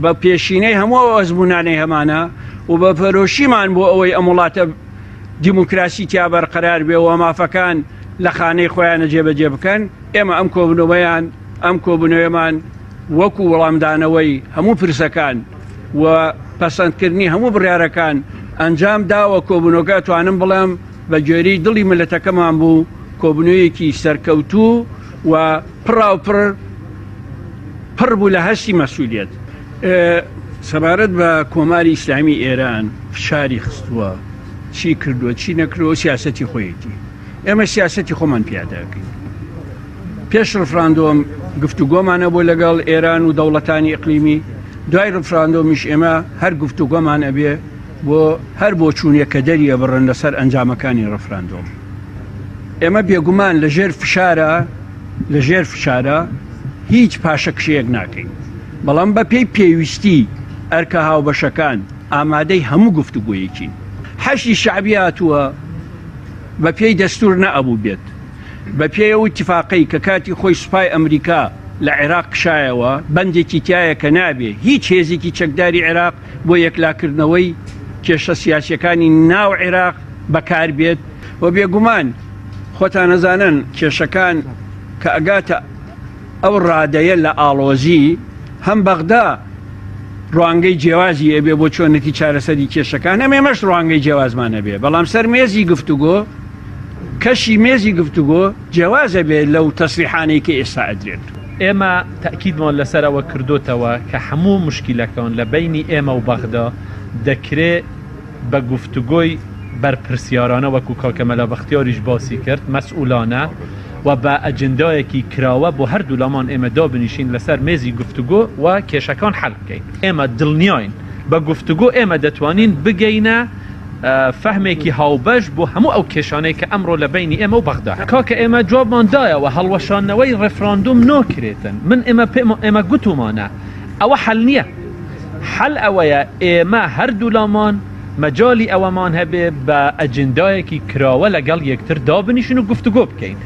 بە پێشینەی هەموو ئەزمونانەی هەمانە و بە فەرۆشیمان بۆ ئەوەی ئەم وڵاتە دیموکراسی تیا بەرقەرار بێ و مافەکان لە خانەی خۆیانە جێبەجێ بکەن. ئێمە ئەم کۆبنەوەیان ئەم کۆبنەوەیمان وەکو وەڵامدانەوەی هەموو پرسەکان و پەسەندکردنی هەموو بڕیارەکان ئەنجام داوە. کۆبنەوەکە توانم بڵێم بە گوێرەی دڵی ملەتەکەمان بوو کۆبنەوەیەکی سەرکەوتوو و پڕ بوو لە هەستی مەسئولیەت. سەبارەت بە کۆماری ئیسلامی ئێران فشاری خستووە، چی کردووە چی نەکردووە، سیاسەتی خۆیەتی. ئێمە سیاسەتی خۆمان پیاداکەین. پێش ڕفراندۆم گفتوگۆمانە بۆ لەگەڵ ئێران و دەوڵەتانی ئیقلیمی، دوای ڕفراندۆمیش ئێمە هەر گفتوگۆمان ئەبێ بۆ هەر بۆ چوونێکە دەریە بڕن لەسەر ئەنجامەکانی ڕفراندۆم. ئێمە بێگومان لەژێر فشارە هیچ پاشەکشەیەک ناکەین، بەڵام بە پێی پێویستی ئەرکە هاوبەشەکان ئامادەی هەموو گفتوگۆیەکین. حەشی شعبی هاتووە بە پێی دەستور نەئەبوو بێت، بە پێی ئەو اتفاقی کە کاتی خۆی سوپای ئەمریکا لە عێراق کشایەوە بەندێکی تایە کە نابێ هیچ هێزێکی چەکداری عێراق بۆ یەکلاکردنەوەی کێشە سیاسیەکانی ناو عێراق بەکار بێت. و بێگومان خۆتان نەزانن کێشەکان کە ئەگاتە ئەو ڕادەیە لە ئاڵۆزی هەم بەغدا ڕوانگەی جیاوازی ئەبێ بۆ چۆنەتی چارەسەری کێشەکان، ئەمێمەش ڕوانگەی جیاوازمانە بێ، بەڵام سەر مێزی گفتوگۆ کەشی مێزی گفتوگۆ جیاوازە بێ لەو تەسریحانەی کە ئێستا ئەدرێت. ئێمە تاکیدمان لەسەرەوە کردوتەوە کە هەموو مشکلەکان لە بینی ئێمە و بەغدا دەکرێت بە گفتوگۆی بەرپرسیارانە وەکو کاکەمەلا بەختیاریش باسی کرد مەسئولانە و بە ئەجندایەکی کراوە بۆ هەردوو لامان ئێمە دابنیشین لەسەر مێزی گفتوگۆ و کێشەکان حەل بکەین. ئێمە دڵنیاین بە گفتوگۆ ئێمە دەتوانین بگەینە فەهمێکی هاوبەش بۆ هەموو ئەو کێشانەی کە ئەمڕۆ لە بینی ئێمە و بەغدا. کاکە ئێمە جوابماندایەوە هەڵوەشانەوەی ڕێفراندۆم ناکرێتن. من ئێمە گوتومانە ئەوە حەل نییە. حەل ئەوەیە ئێمە هەردوو لامان مەجالی ئەوەمان هەبێ بە ئەجندایەکی کراوە لەگەڵ یەکتر دابنیشین و گفتوگۆ بکەین.